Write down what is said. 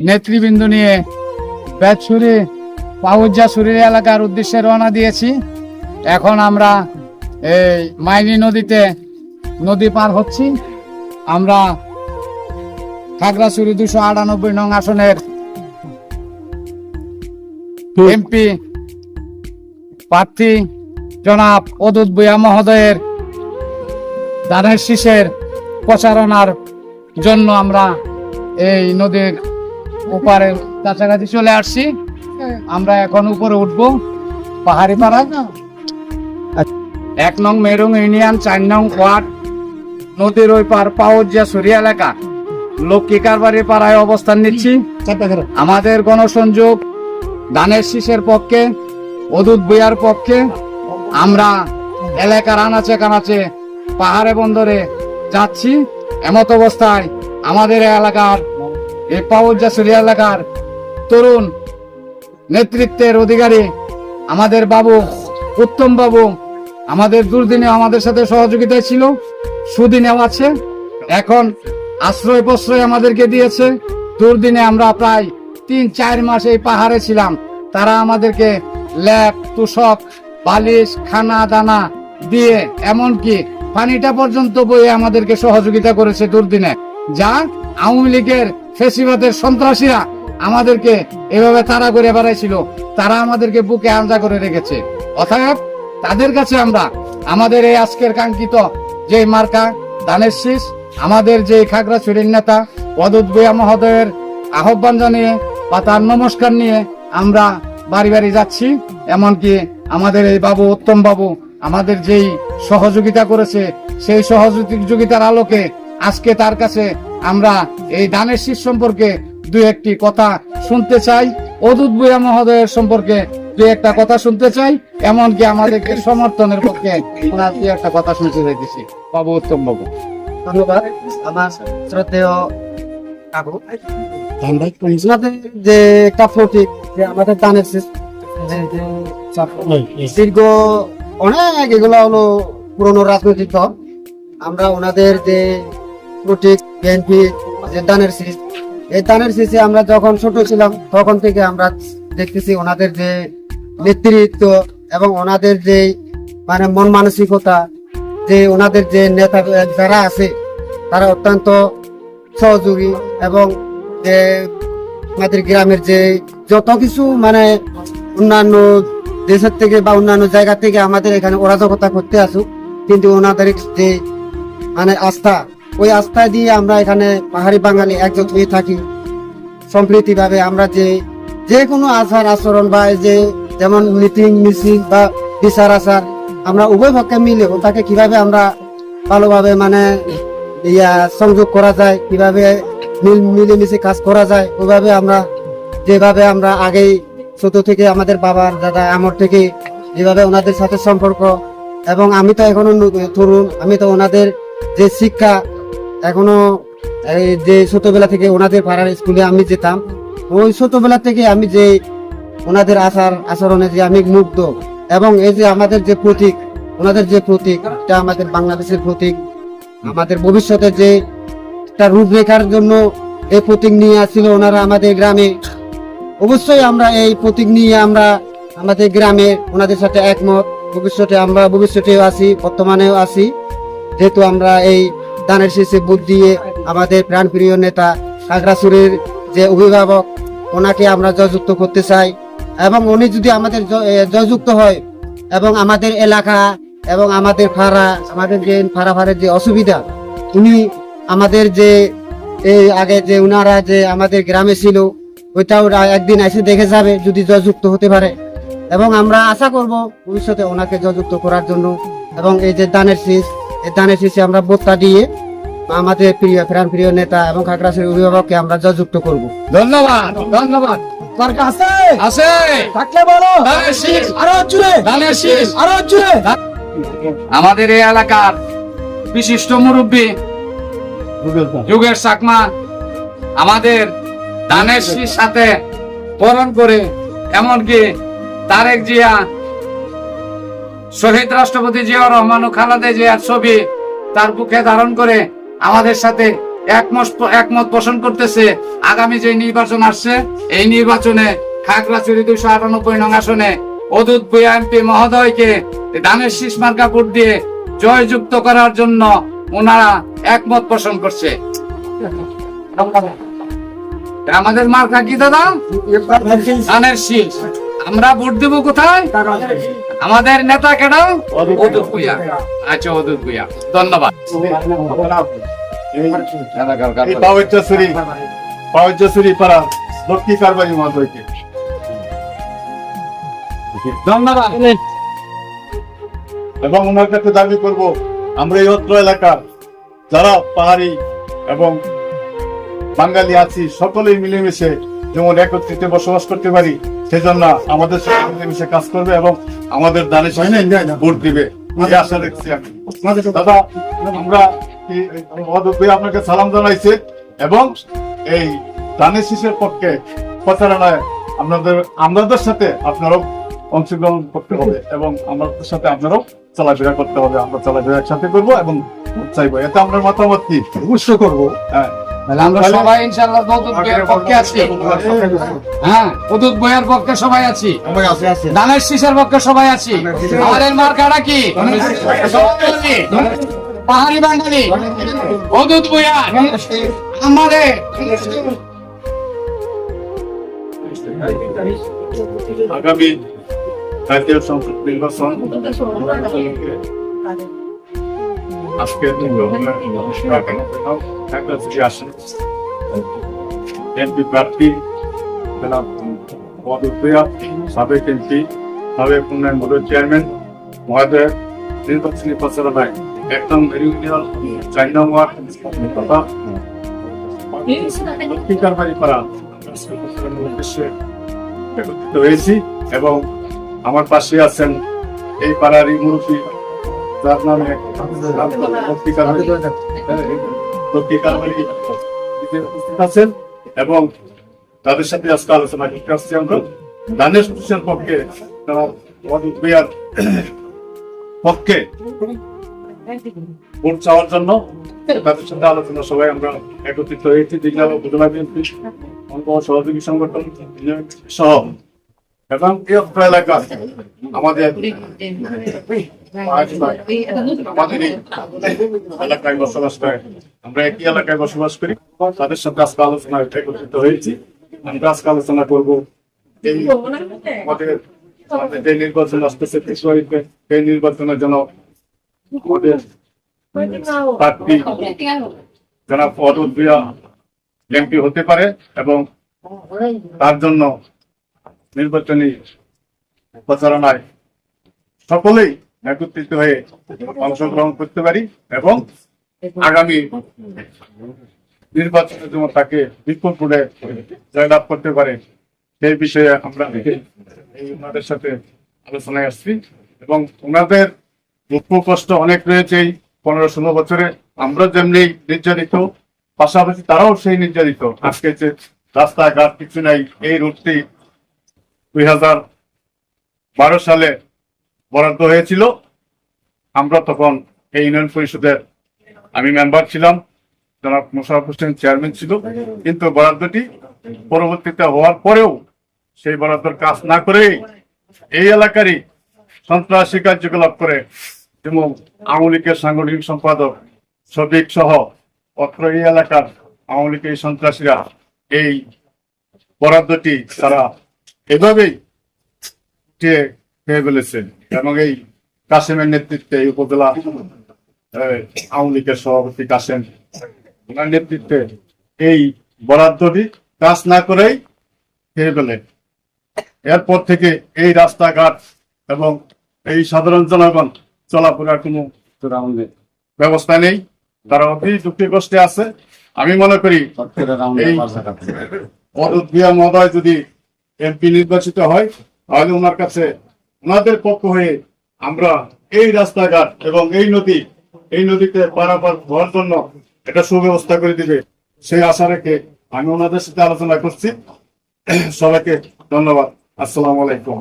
নেতৃবৃন্দ নিয়ে বেতছড়ি পাউজ্জাছড়ি এলাকার উদ্দেশ্যে রওনা দিয়েছি। এখন আমরা এই মাইনী নদীতে নদী পার হচ্ছি। আমরা খাগড়াছড়ি 298 নং আসনের এমপি প্রার্থী জনাব অদূত ভূঁইয়া মহোদয়ের ধানের শীষের প্রচারণার জন্য আমরা এই নদীর ওপারের কাছাকাছি চলে আসছি। আমরা এখন উপরে উঠবো পাহাড়ি পাড়া 1 নং মেরুং ইউনিয়ন 4 নং ওয়ার্ড নদীর ওই পার পাউজ্জাছড়ি এলাকা লক্ষ্মী কারবারি পাড়ায় অবস্থান নিচ্ছি। আমাদের গণসংযোগ ধানের শীষের পক্ষে, অদূত ভূঁইয়ার পক্ষে। আমরা এলাকার আনাচে কানাচে পাহাড়ে বন্দরে যাচ্ছি। এমত অবস্থায় আমাদের এলাকার এই পাউজ্জাছড়ি এলাকার তরুণ নেতৃত্বের অধিকারী আমাদের বাবু উত্তম বাবু আমাদের দুর্দিনে আমাদের সাথে সহযোগিতায় ছিল, সুদিনেও আছে। এখন আশ্রয় প্রশ্রয় আমাদেরকে দিয়েছে। দুর্দিনে আমরা প্রায় 3-4 মাস এই পাহাড়ে ছিলাম। তারা আমাদেরকে ল্যাপ, তুষক, বালিশ, খানা দানা দিয়ে এমনকি পানিটা পর্যন্ত বয়ে আমাদেরকে সহযোগিতা করেছে দুর্দিনে। যা আওয়ামী লীগের ফেসিবাদের সন্ত্রাসীরা আমাদেরকে এভাবে তাড়া করে বেড়াইছিল, তারা আমাদেরকে বুকে আঞ্জা করে রেখেছে। অতএব তাদের কাছে আমরা আমাদের এই আজকের কাঙ্ক্ষিত যে মার্কা ধানের শীষ, আমাদের যে খাগড়াছড়ির নেতা অদূত ভূঁইয়া মহোদয়ের আহ্বান জানিয়ে বা তার নমস্কার নিয়ে আমরা বাড়ি বাড়ি যাচ্ছি। এমনকি আমাদের এই বাবু উত্তম বাবু আমাদের যেই সহযোগিতা করেছে, সেই সহযোগিতার আলোকে আজকে তার কাছে আমরা এই ধানের শীষ সম্পর্কে 2-1টি কথা শুনতে চাই। অদূত ভূঁইয়া মহোদয়ের সম্পর্কে 2-1টা কথা শুনতে চাই। এমনকি আমাদেরকে সমর্থনের পক্ষে ওনার 2-1টা কথা শুনতে চাইতেছি। বাবু উত্তম বাবু। ধন্যবাদ আমার শ্রদ্ধেয় কাকু। যে একটা প্রতীক যে আমাদের ধানের শীষ দীর্ঘ অনেক এগুলো হলো পুরনো রাজনৈতিক দল। আমরা ওনাদের যে প্রতীক বিএনপি যে ধানের শীষ, এই ধানের শীষে আমরা যখন ছোট ছিলাম তখন থেকে আমরা দেখতেছি ওনাদের যে নেতৃত্ব এবং ওনাদের যে মানে মন মানসিকতা, যে ওনাদের যে নেতা যারা আছে তারা অত্যন্ত সহযোগী এবং যে আমাদের গ্রামের যে যত কিছু মানে অন্যান্য দেশের থেকে বা অন্যান্য জায়গা থেকে আমাদের এখানে অরাজকতা করতে আসুক, কিন্তু ওনাদের যে মানে আস্থা, ওই আস্থা দিয়ে আমরা এখানে পাহাড়ি বাঙালি একজোট হয়ে থাকি সম্প্রীতি ভাবে। আমরা যে কোনো আচার আচরণ বা যে যেমন মিটিং মিছিল বা বিচার আচার আমরা উভয় পক্ষে মিলে ওটাকে কিভাবে আমরা ভালোভাবে মানে সংযোগ করা যায়, কিভাবে মিলেমিশে কাজ করা যায়, ওইভাবে আমরা যেভাবে আমরা আগেই ছোট থেকে আমাদের বাবার দাদা আমর থেকে যেভাবে ওনাদের সাথে সম্পর্ক। এবং আমি তো এখনো তরুণ, আমি তো ওনাদের যে শিক্ষা এখনো যে ছোটবেলা থেকে ওনাদের পাড়ার স্কুলে আমি যেতাম, ওই ছোটবেলা থেকে আমি যে ওনাদের আচার আচরণে যে আমি মুগ্ধ। এবং এই যে আমাদের যে প্রতীক, ওনাদের যে প্রতীক, এটা আমাদের বাংলাদেশের প্রতীক। আমাদের ভবিষ্যতে যে একটা রূপরেখার জন্য এই প্রতীক নিয়ে আসছিল ওনারা আমাদের গ্রামে। অবশ্যই আমরা এই প্রতীক নিয়ে আমরা আমাদের গ্রামে ওনাদের সাথে একমত। ভবিষ্যতেও আছি, বর্তমানেও আছি। যেহেতু আমরা এই ধানের শীষে ভোট দিয়ে আমাদের প্রাণপ্রিয় নেতা খাগড়াছড়ির যে অভিভাবক, ওনাকে আমরা জয়যুক্ত করতে চাই। এবং উনি যদি আমাদের জয়যুক্ত হয় এবং আমাদের এলাকা এবং আমাদের আমাদের যে ফাড়ার যে অসুবিধা, উনি আমাদের যে এই আগে যে উনারা যে আমাদের গ্রামে ছিল ওইটাও একদিন এসে দেখে যাবে যদি জয়যুক্ত হতে পারে। এবং আমরা আশা করব ভবিষ্যতে ওনাকে জয়যুক্ত করার জন্য। এবং এই যে ধানের শীষ, এই ধানের শীষে আমরা ভোটটা দিয়ে আমাদের প্রিয় নেতা এবং খাগড়াছড়ির অভিভাবককে আমরা জয়যুক্ত করব। ধন্যবাদ, ধন্যবাদ। আমাদের এই এলাকার বিশিষ্ট মুরব্বী যুগের চাকমা আমাদের ধানের শীষ সাথে বরণ করে, এমনকি তারেক জিয়া, শহীদ রাষ্ট্রপতি জিয়াউর রহমান ও খালেদা জিয়ার ছবি তার বুকে ধারণ করে আমাদের সাথে একমত পোষণ করতেছে আগামী যে নির্বাচন আসছে এই নির্বাচনে খাগড়াছড়ি 298 নং আসনে অদূত ভূঁইয়া এমপি মহোদয়কে ধানের শীষ মার্কা ভোট দিয়ে জয়যুক্ত করার জন্য ওনারা একমত পোষণ করছে। আমাদের মার্কা কি দাদা? ধানের শীষ। আমরা ভোট দেবো কোথায়? আমাদের নেতা কেন? অদূত ভূঁইয়া। আচ্ছা, অদূত ভূঁইয়া, ধন্যবাদ। এই পাওয়াজ্জাসুরি পাড়া লক্ষ্মী কারবারি মহোদয়কে ধন্যবাদ। এবং ওনার কাছে দাবি করব, আমরা এই অত্র এলাকার যারা পাহাড়ি এবং বাঙালি আছি সকলেই মিলেমিশে যেমন একত্রিত বসবাস করতে পারি, সেজন্য আমাদের সাথে মিলেমিশে কাজ করবে এবং আমাদের দানের সামনে ভোট দিবে, এই আশা রাখছি আমি। দাদা, আমরা আপনাকে সালাম জানাইছি এবং এই ধানের শীষের পক্ষে প্রচারণায় আমাদের সাথে আপনারাও অংশগ্রহণ করতে হবে এবং আমাদের সাথে আপনারাও চলাফেরা করতে হবে। আমরা চলাফেরা একসাথে করবো এবং চাইবো, এতে আমরা মতামত কি অবশ্যই করবো। হ্যাঁ, তাহলে আমরা সবাই ইনশাআল্লাহ অদূত ভূঁইয়ার পক্ষে আছি। হ্যাঁ, অদূত ভূঁইয়ার পক্ষে সবাই আছি, ধানের শীষের পক্ষে সবাই আছি। আমাদের মার্কাটা কি? পাহাড়ি বাঙালি অদূত ভূঁইয়া। আমাদের আগামী জাতীয় সংসদ নির্বাচন আজকে এমপি প্রার্থী অদূত ভূঁইয়া, সাবেক এমপি, সাবেক উন্নয়ন বোর্ডের চেয়ারম্যান মহোদয় নির্বাচনী প্রচারণায় একদম 4 নং ওয়ার্ড তথা লক্ষ্মী কারবারি পাড়া উদ্দেশ্যে একত্রিত হয়েছি এবং আমার পাশে আছেন এই পাড়ারই মুরব্বী, যার নামে লক্ষ্মী কারবারি উপস্থিত আছেন এবং তাদের সাথে আজকে আলোচনা করতে আসছি। আমরা ধানের শীষের পক্ষে, অদূত ভূঁইয়ার পক্ষে ভোট চাওয়ার জন্য তাদের সাথে আলোচনা সবাই আমরা একত্রিত হয়েছি। দীঘা উপজেলা বিএনপি সহযোগী সংগঠন সহ এবং এই অত্র এলাকা আমাদের এলাকায় বসবাস করে, আমরা একই এলাকায় বসবাস করি, তাদের সাথে আজকে আলোচনা একত্রিত হয়েছি। আমরা আজকে আলোচনা করবো আমাদের যে নির্বাচন আসতেছে ফেব্রুয়ারিতে, সেই নির্বাচনের জন্য আমাদের প্রার্থী জনাব অদূত ভূঁইয়া এমপি হতে পারে এবং তার জন্য নির্বাচনী প্রচারণায় সকলেই একত্রিত হয়ে অংশগ্রহণ করতে পারি এবং আগামী নির্বাচনের জন্য তাকে বিপুল ভোটে জয়লাভ করতে পারে, সেই বিষয়ে আমরা ওনাদের সাথে আলোচনায় আসছি এবং ওনাদের দুঃখ কষ্ট অনেক রয়েছে। এই 15-16 বছরে আমরা যেমনি নির্যাতিত, পাশাপাশি তারাও সেই নির্যাতিত। আজকে যে রাস্তাঘাট কিছু নাই, এই রুটটি 2012 সালে বরাদ্দ হয়েছিল। আমরা তখন এই ইউনিয়ন পরিষদের আমি মেম্বার ছিলাম, জনাব মোশাররফ হোসেন চেয়ারম্যান ছিল, কিন্তু বরাদ্দটি পরবর্তীতে হওয়ার পরেও সেই বরাদ্দর কাজ না করে এই এলাকারই সন্ত্রাসী কার্যকলাপ করে, যেমন আওয়ামী লীগের সাংগঠনিক সম্পাদক শফিক সহ অত্র এই এলাকার আওয়ামী লীগের সন্ত্রাসীরা এই বরাদ্দটি তারা এভাবেই খেয়ে ফেলেছে এবং এই কাসেমের নেতৃত্বে এই উপজেলা আওয়ামী লীগের সভাপতি কাসেম, ওনার নেতৃত্বে এই বরাদ্দটি কাজ না করেই খেয়ে ফেলে। এরপর থেকে এই রাস্তাঘাট এবং এই সাধারণ জনগণ চলাফেরার কোনো ব্যবস্থা নেই, তারা অতি দুঃখে কষ্টে আছে। আমি মনে করি এই অদূত ভূঁইয়া মহোদয় যদি এমপি নির্বাচিত হয়, তাহলে ওনার কাছে ওনাদের পক্ষ হয়ে আমরা এই রাস্তাঘাট এবং এই নদীতে পারাপার হওয়ার জন্য একটা সুব্যবস্থা করে দিবে, সেই আশা রেখে আমি ওনাদের সাথে আলোচনা করছি। সবাইকে ধন্যবাদ। আসসালামু আলাইকুম।